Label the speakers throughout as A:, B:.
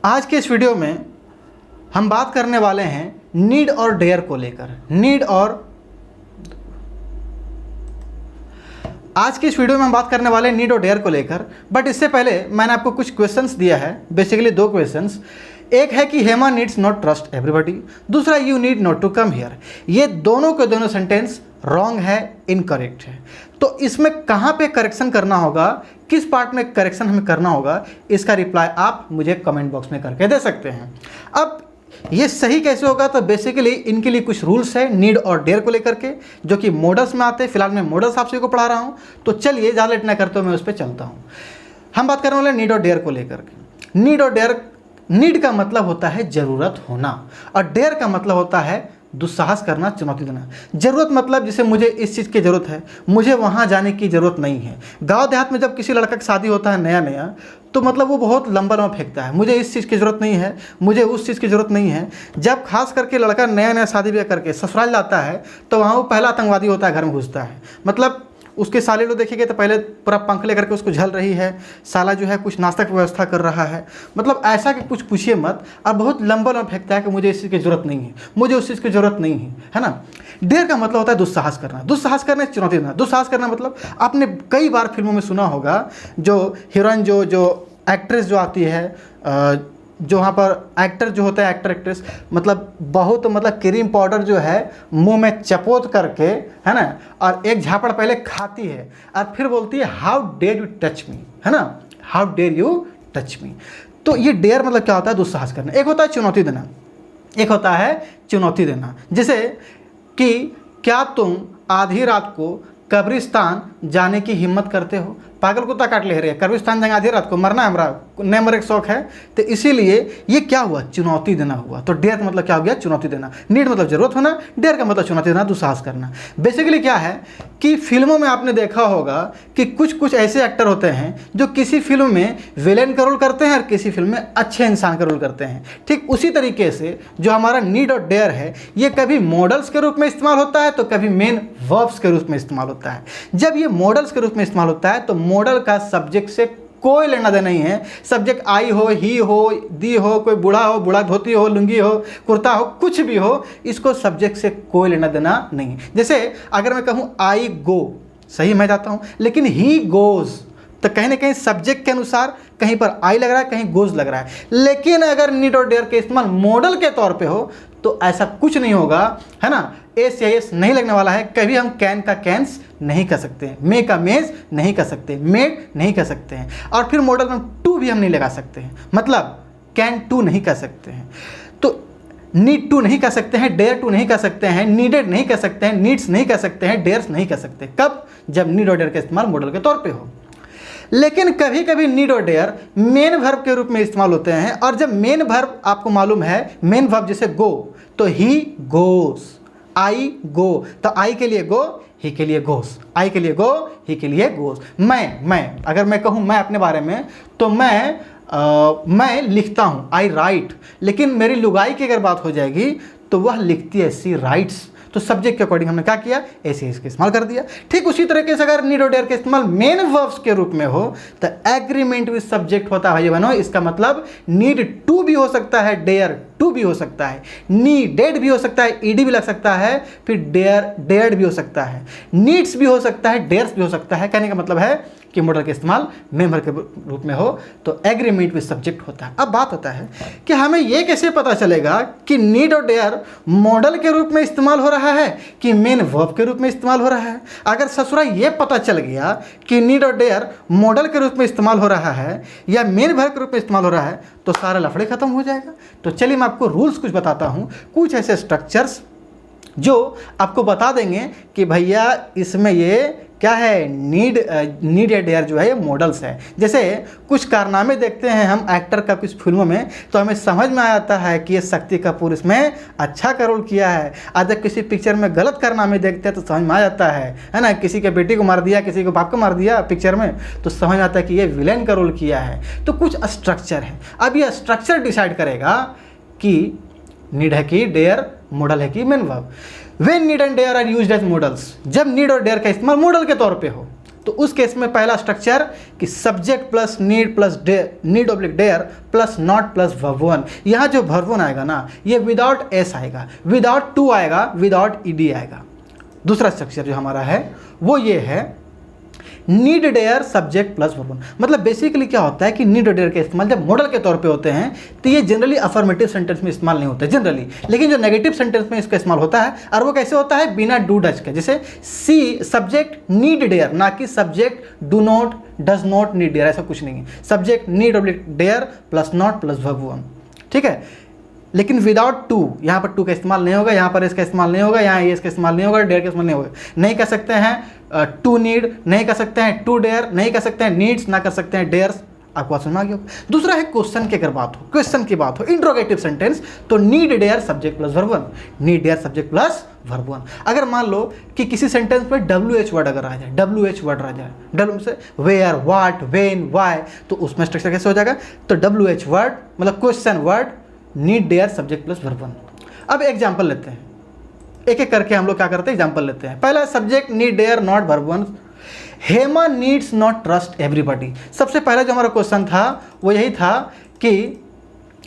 A: आज के इस वीडियो में हम बात करने वाले हैं नीड और डेयर को लेकर। आज की इस वीडियो में हम बात करने वाले हैं नीड और डेयर को लेकर। बट इससे पहले मैंने आपको कुछ क्वेश्चंस दिया है, बेसिकली 2 क्वेश्चंस। एक है कि Hema needs not trust everybody, दूसरा you need not to come here. ये दोनों के दोनों सेंटेंस रॉन्ग है, इनकरेक्ट है। तो इसमें कहाँ पे करेक्शन करना होगा, किस पार्ट में करेक्शन हमें करना होगा, इसका रिप्लाई आप मुझे कमेंट बॉक्स में करके दे सकते हैं। अब ये सही कैसे होगा, तो बेसिकली इनके लिए कुछ रूल्स है नीड और डेयर को लेकर के, जो कि मॉडल्स में आते हैं। फिलहाल मैं मॉडल्स आप सभी को पढ़ा रहा हूँ, तो चलिए ज़्यादा लेट ना करते हुए मैं उस पर चलता हूँ। हम बात करने वाले नीड और डेयर को लेकर के। नीड और डेयर, नीड का मतलब होता है ज़रूरत होना, और डेयर का मतलब होता है दुस्साहस करना, चुनौती देना। ज़रूरत मतलब जैसे मुझे इस चीज़ की ज़रूरत है, मुझे वहाँ जाने की ज़रूरत नहीं है। गांव देहात में जब किसी लड़का की शादी होता है नया नया, तो मतलब वो बहुत लंबा लंबा फेंकता है, मुझे इस चीज़ की ज़रूरत नहीं है, मुझे उस चीज़ की ज़रूरत नहीं है। जब खास करके लड़का नया नया शादी ब्याह करके ससुराल जाता है, तो वहाँ वो पहला आतंकवादी होता है, घर में घुसता है। मतलब उसके साले लोग देखेंगे तो पहले पूरा पंख लेकर के उसको झल रही है, साला जो है कुछ नाश्ता की व्यवस्था कर रहा है। मतलब ऐसा कि कुछ पूछिए मत, और बहुत लंबा लंबा फेंकता है कि मुझे इस चीज़ की ज़रूरत नहीं है, मुझे उस चीज़ की ज़रूरत नहीं है ना। डेयर का मतलब होता है दुस्साहस करना। दुस्साहस करना, चुनौती देना। दुस्साहस करना मतलब आपने कई बार फिल्मों में सुना होगा, जो हीरोइन जो एक्ट्रेस जो आती है, जो वहाँ पर एक्टर जो होता है, एक्टर एक्ट्रेस, मतलब बहुत क्रीम पाउडर जो है मुंह में चपोत करके, है ना, और एक झापड़ पहले खाती है और फिर बोलती है how dare you touch me, है ना, how dare you touch me. तो ये डेयर मतलब क्या होता है, दुस्साहस करना। एक होता है चुनौती देना, एक होता है चुनौती देना। जैसे कि क्या तुम आधी रात को कब्रिस्तान जाने की हिम्मत करते हो। पागल कुत्ता काट ले रहे हैं, कब्रिस्तान जाएंगे आधी रात को, मरना है, हमारा नए मरे का शौक है। तो इसीलिए ये क्या हुआ, चुनौती देना हुआ। तो डेयर का मतलब क्या हो गया, चुनौती देना। नीड मतलब जरूरत होना, डेयर का मतलब चुनौती देना, दुस्साहस करना। बेसिकली क्या है कि फिल्मों में आपने देखा होगा कि कुछ कुछ ऐसे एक्टर होते हैं जो किसी फिल्म में विलेन का रोल करते हैं और किसी फिल्म में अच्छे इंसान का रोल करते हैं। ठीक उसी तरीके से जो हमारा नीड और डेयर है, ये कभी मॉडल्स के रूप में इस्तेमाल होता है, तो कभी मेन वर्ब्स के रूप में इस्तेमाल होता है। जब ये मॉडल्स के रूप में इस्तेमाल होता है, तो मॉडल का सब्जेक्ट से कोई लेना देना नहीं है। सब्जेक्ट आई हो, ही हो, दी हो, कोई बूढ़ा हो, बूढ़ा धोती हो, लुंगी हो, कुर्ता हो, कुछ भी हो, इसको सब्जेक्ट से कोई लेना देना नहीं है। जैसे अगर मैं कहूँ आई गो, सही मैं जाता हूँ, लेकिन ही गोज, तो कहीं ना कहीं सब्जेक्ट के अनुसार कहीं पर आई लग रहा है, कहीं गोज लग रहा है। लेकिन अगर नीड और डेयर के इस्तेमाल मॉडल के तौर पे हो, तो ऐसा कुछ नहीं होगा, है ना। एस या एस नहीं लगने वाला है। कभी हम कैन का कैंस नहीं कर सकते हैं, मे का मेज नहीं कर सकते, मेड नहीं कर सकते हैं, और फिर मॉडल में टू भी हम नहीं लगा सकते हैं। मतलब कैन टू नहीं कर सकते हैं, तो नीड टू नहीं कर सकते हैं, डेयर टू नहीं कर सकते हैं, नीडेड नहीं कर सकते हैं, नीड्स नहीं कर सकते हैं, डेयर्स नहीं कर सकते। कब, जब नीड और डेयर का इस्तेमाल मॉडल के तौर पे हो। लेकिन कभी कभी नीड और डेयर मेन वर्ब के रूप में इस्तेमाल होते हैं, और जब मेन वर्ब आपको मालूम है, मेन वर्ब जैसे गो, तो ही गोस, आई गो, तो आई के लिए गो, ही के लिए गोस, आई के लिए गो, ही के लिए गोस। मैं अगर मैं कहूँ मैं अपने बारे में, तो मैं लिखता हूँ, आई राइट। लेकिन मेरी लुगाई की अगर बात हो जाएगी, तो वह लिखती है, सी राइट्स। तो सब्जेक्ट के अकॉर्डिंग हमने क्या किया, ऐसे इसका इस्तेमाल कर दिया। ठीक उसी तरीके से अगर नीड और डेयर का इस्तेमाल मेन वर्ब्स के रूप में हो, तो एग्रीमेंट विद सब्जेक्ट होता है भाई बहनों। इसका मतलब नीड टू भी हो सकता है, डेयर टू भी हो सकता है, नीडेड भी हो सकता है, ईडी भी लग सकता है, फिर डेयर्ड भी हो सकता है, नीड्स भी हो सकता है, डेयर्स भी हो सकता है। कहने का मतलब है कि मॉडल का इस्तेमाल मेंबर के रूप में हो, तो एग्रीमेंट विद सब्जेक्ट होता है। अब बात होता है कि हमें यह कैसे पता चलेगा कि नीड और डेयर मॉडल के रूप में इस्तेमाल हो रहा है कि मेन वर्ब के रूप में इस्तेमाल हो रहा है। अगर ससुरा ये पता चल गया कि नीड और डेयर मॉडल के रूप में इस्तेमाल हो रहा है या मेन वर्ब के रूप में इस्तेमाल हो रहा है, तो सारा लफड़े खत्म हो जाएगा। तो चलिए मैं आपको रूल्स कुछ बताता हूँ, कुछ ऐसे स्ट्रक्चर्स जो आपको बता देंगे कि भैया इसमें ये क्या है, नीड या डेयर जो है ये मॉडल्स है। जैसे कुछ कारनामे देखते हैं हम एक्टर का कुछ फिल्मों में, तो हमें समझ में आ जाता है कि ये शक्ति कपूर इसमें अच्छा का रोल किया है। अगर किसी पिक्चर में गलत कारनामे देखते हैं तो समझ में आ जाता है ना, किसी के बेटी को मार दिया, किसी को बाप को मार दिया पिक्चर में, तो समझ आता है कि ये विलेन का रोल किया है। तो कुछ स्ट्रक्चर है। अब ये स्ट्रक्चर डिसाइड करेगा कि नीड है कि डेयर, मॉडल है कि main verb. When need and dare are used as modals, जब नीड और डेयर का इस्तेमाल मॉडल के तौर पे हो, तो उस केस में पहला स्ट्रक्चर कि subject plus need plus need oblique dare plus not plus verb one. यहाँ जो वर्ब वन आएगा ना, ये विदाउट एस आएगा, विदाउट टू आएगा, विदाउट ईडी आएगा। दूसरा स्ट्रक्चर जो हमारा है वो ये है need dare subject plus verb one. मतलब बेसिकली क्या होता है कि नीड और डेयर का इस्तेमाल जब मॉडल के तौर पे होते हैं तो ये जनरली अफर्मेटिव सेंटेंस में इस्तेमाल नहीं होता है जनरली, लेकिन जो नेगेटिव सेंटेंस में इसका इस्तेमाल होता है, और वो कैसे होता है, बिना डू डज के। जैसे सी सब्जेक्ट नीड डेयर, ना कि subject do not does not need dare, ऐसा कुछ नहीं है। Subject need oblique dare plus not plus verb one, ठीक है। लेकिन विदाउट टू, यहाँ पर टू का इस्तेमाल नहीं होगा, यहाँ पर इसका इस्तेमाल नहीं होगा, यहाँ इसका इस्तेमाल नहीं होगा, डेयर का इस्तेमाल नहीं होगा। नहीं कह सकते हैं टू नीड, नहीं कह सकते हैं टू डेयर, नहीं कह सकते हैं नीड्स, ना कर सकते हैं डेयर्स। आपको बात समझ में आ गया होगा। दूसरा है क्वेश्चन की अगर बात हो, क्वेश्चन की बात हो, इंट्रोगेटिव सेंटेंस, तो need dare subject plus verb one, need dare subject plus verb one. अगर मान लो कि किसी सेंटेंस में WH वर्ड अगर आ जाए, WH वर्ड आ जाए, डब्ल्यू से वेयर, व्हाट, व्हेन, व्हाई, तो उसमें स्ट्रक्चर कैसे हो जाएगा, तो WH वर्ड मतलब question word, need dare subject plus verb one. अब एग्जाम्पल लेते हैं, एक एक करके हम लोग क्या करते हैं, एग्जाम्पल लेते हैं। पहला subject need dare not verb one, Hema needs not trust everybody. सबसे पहला जो हमारा क्वेश्चन था वो यही था कि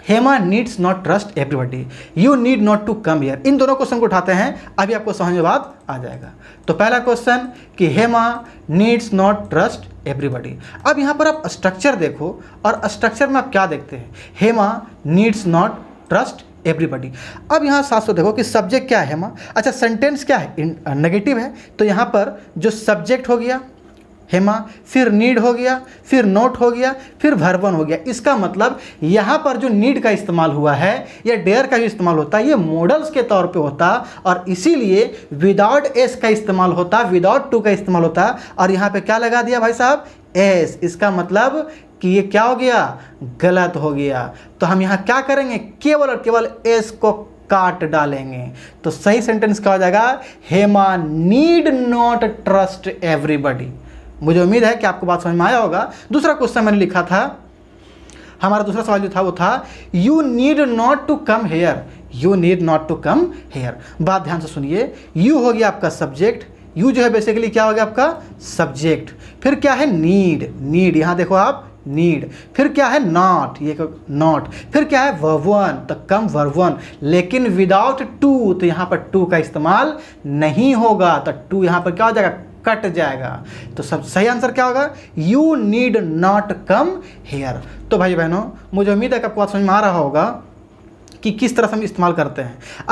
A: Hema needs not trust everybody, you need not to come here. इन दोनों क्वेश्चन को उठाते हैं, अभी आपको समझ में बात आ जाएगा। तो पहला क्वेश्चन कि Hema needs not trust everybody. अब यहाँ पर आप स्ट्रक्चर देखो, और स्ट्रक्चर में आप क्या देखते हैं, Hema needs not trust everybody. अब यहाँ साथ साथ देखो कि सब्जेक्ट क्या है, हेमा। अच्छा, सेंटेंस क्या है, नेगेटिव है, तो यहाँ पर जो सब्जेक्ट हो गया हेमा, फिर नीड हो गया, फिर नोट हो गया, फिर वर्ब वन हो गया। इसका मतलब यहाँ पर जो नीड का इस्तेमाल हुआ है या डेयर का भी इस्तेमाल होता है, ये मॉडल्स के तौर पे होता, और इसीलिए विदाउट एस का इस्तेमाल होता, विदाउट टू का इस्तेमाल होता। और यहाँ पे क्या लगा दिया भाई साहब, एस। इसका मतलब कि ये क्या हो गया, गलत हो गया। तो हम यहाँ क्या करेंगे, केवल और केवल एस को काट डालेंगे। तो सही सेंटेंस क्या हो जाएगा, Hema need not trust everybody. मुझे उम्मीद है कि आपको बात समझ में आया होगा। दूसरा क्वेश्चन मैंने लिखा था, हमारा दूसरा सवाल जो था वो था you need not to come here, you need not to come here. बात ध्यान से सुनिए, यू हो गया आपका सब्जेक्ट, यू जो है बेसिकली क्या हो गया आपका सब्जेक्ट, फिर क्या है नीड, नीड यहाँ देखो आप नीड, फिर क्या है नॉट, ये नॉट, फिर क्या है वर्ब वन, तो कम वर्ब वन, लेकिन विदाउट टू, तो यहाँ पर टू का इस्तेमाल नहीं होगा, तो टू यहाँ पर क्या हो जाएगा, कट जाएगा। तो सब सही आंसर क्या होगा, you need not come here. तो भाई बहनों, मुझे उम्मीद है कि आपको बात समझ में आ रहा होगा कि किस तरह से हम इस्तेमाल करते हैं।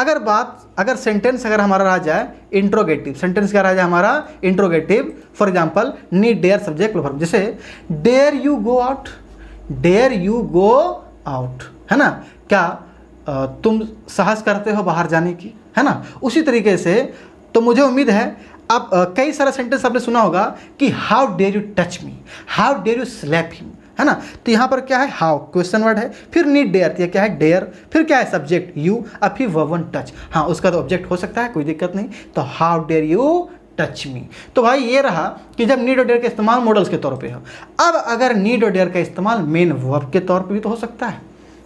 A: अगर सेंटेंस अगर हमारा रह जाए इंट्रोगेटिव, सेंटेंस क्या रह जाए हमारा interrogative, for example need dare subject verb, जैसे dare you go out, dare you go out, है ना, क्या तुम साहस करते हो बाहर जाने की, है ना। उसी तरीके से तो मुझे उम्मीद है आप कई सारा सेंटेंस आपने सुना होगा कि how dare you touch me, how dare you slap him, है ना। तो यहाँ पर क्या है, हाउ क्वेश्चन वर्ड है, फिर नीड डेयर, तो क्या है डेयर, फिर क्या है सब्जेक्ट यू, अब फिर वर्ब वन टच। हाँ, उसका तो ऑब्जेक्ट हो सकता है, कोई दिक्कत नहीं। तो how dare you touch me. तो भाई ये रहा कि जब नीड और डेयर का इस्तेमाल मॉडल्स के तौर पे हो। अब अगर नीड और डेयर का इस्तेमाल मेन वर्ब के तौर पे भी तो हो सकता है,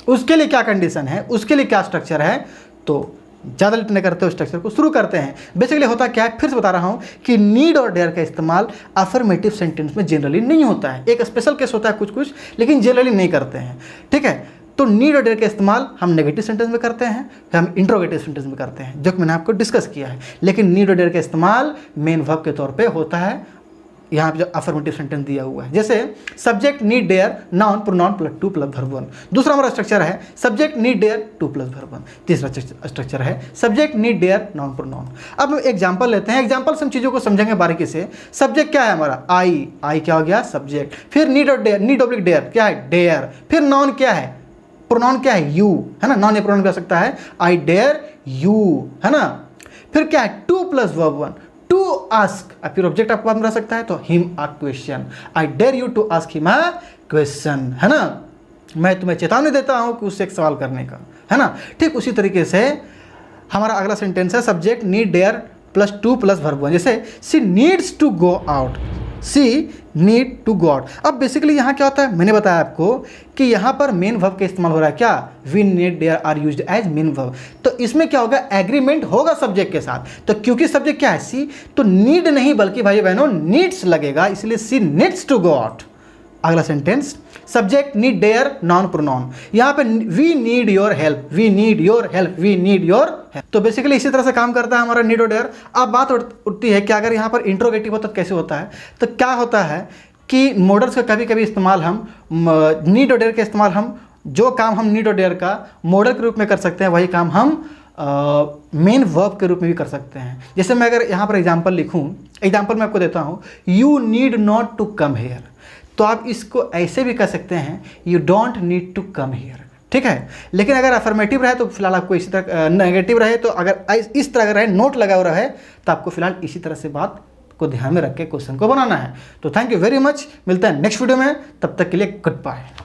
A: उसके लिए क्या कंडीशन है, उसके लिए क्या स्ट्रक्चर है। तो ज़्यादा लेट नहीं करते हो, स्ट्रक्चर को शुरू करते हैं। बेसिकली होता क्या है, फिर से बता रहा हूँ कि नीड और डेयर का इस्तेमाल अफर्मेटिव सेंटेंस में जनरली नहीं होता है। एक स्पेशल केस होता है कुछ, लेकिन जनरली नहीं करते हैं, ठीक है। तो नीड और डेयर का इस्तेमाल हम नेगेटिव सेंटेंस में करते हैं, फिर हम इंट्रोगेटिव सेंटेंस में करते हैं, जो कि मैंने आपको डिस्कस किया है। लेकिन नीड और डेयर का इस्तेमाल मेन वर्ब के तौर पर होता है, यहाँ पे जो अफर्मेटिव सेंटेंस दिया हुआ है। जैसे subject need dare noun pronoun plus to plus verb one. दूसरा हमारा स्ट्रक्चर है subject need dare to plus verb one. तीसरा स्ट्रक्चर है subject need dare noun pronoun. अब हम एग्जांपल लेते हैं, एग्जांपल से हम चीज़ों को समझेंगे बारीकी से। सब्जेक्ट क्या है हमारा, आई, आई क्या हो गया सब्जेक्ट, फिर नीड और डेयर, नीड ऑब्लिक डेयर क्या है डेयर, फिर नाउन क्या है, प्रोनाउन क्या है यू, है ना, नॉन ए प्रोनाउन भी हो सकता है, आई डेयर यू, है ना। फिर क्या है to plus verb one, to ask, फिर ऑब्जेक्ट आपको बाद में रह सकता है, तो him a question, I dare you to ask him a question, है ना। मैं तुम्हें चेतावनी देता हूं कि उससे एक सवाल करने का, है ना। ठीक उसी तरीके से हमारा अगला सेंटेंस है subject need dare plus to plus verb one. जैसे she needs to go out, she need to go out. अब बेसिकली यहाँ क्या होता है, मैंने बताया आपको कि यहाँ पर मेन वर्ब का इस्तेमाल हो रहा है। क्या? We need there are used as main verb. तो इसमें क्या होगा, एग्रीमेंट होगा सब्जेक्ट के साथ। तो क्योंकि सब्जेक्ट क्या है सी, तो नीड नहीं बल्कि भाई बहनों नीड्स लगेगा, इसलिए she needs to go out. अगला sentence, subject need there noun pronoun, यहाँ पे we need your help, we need your help, we need your help. तो बेसिकली इसी तरह से काम करता है हमारा नीड और डेयर। अब बात उठती है कि अगर यहाँ पर इंट्रोगेटिव होता तो कैसे होता है। तो क्या होता है कि मॉडल्स का कभी कभी इस्तेमाल हम नीड और डेयर का इस्तेमाल हम जो काम हम नीड और डेयर का मॉडल के रूप में कर सकते हैं, वही काम हम मेन वर्ब के रूप में भी कर सकते हैं। जैसे मैं अगर यहाँ पर एग्जाम्पल लिखूँ, एग्जाम्पल मैं आपको देता हूँ, you need not to come here. तो आप इसको ऐसे भी कर सकते हैं, you don't need to come here. ठीक है, लेकिन अगर अफर्मेटिव रहे तो फिलहाल आपको इसी तरह, नेगेटिव रहे तो अगर इस तरह अगर रहे, नोट लगा हुआ रहे, तो आपको फिलहाल इसी तरह से बात को ध्यान में रख के क्वेश्चन को बनाना है। तो थैंक यू वेरी मच, मिलते हैं नेक्स्ट वीडियो में, तब तक के लिए गुड बाय।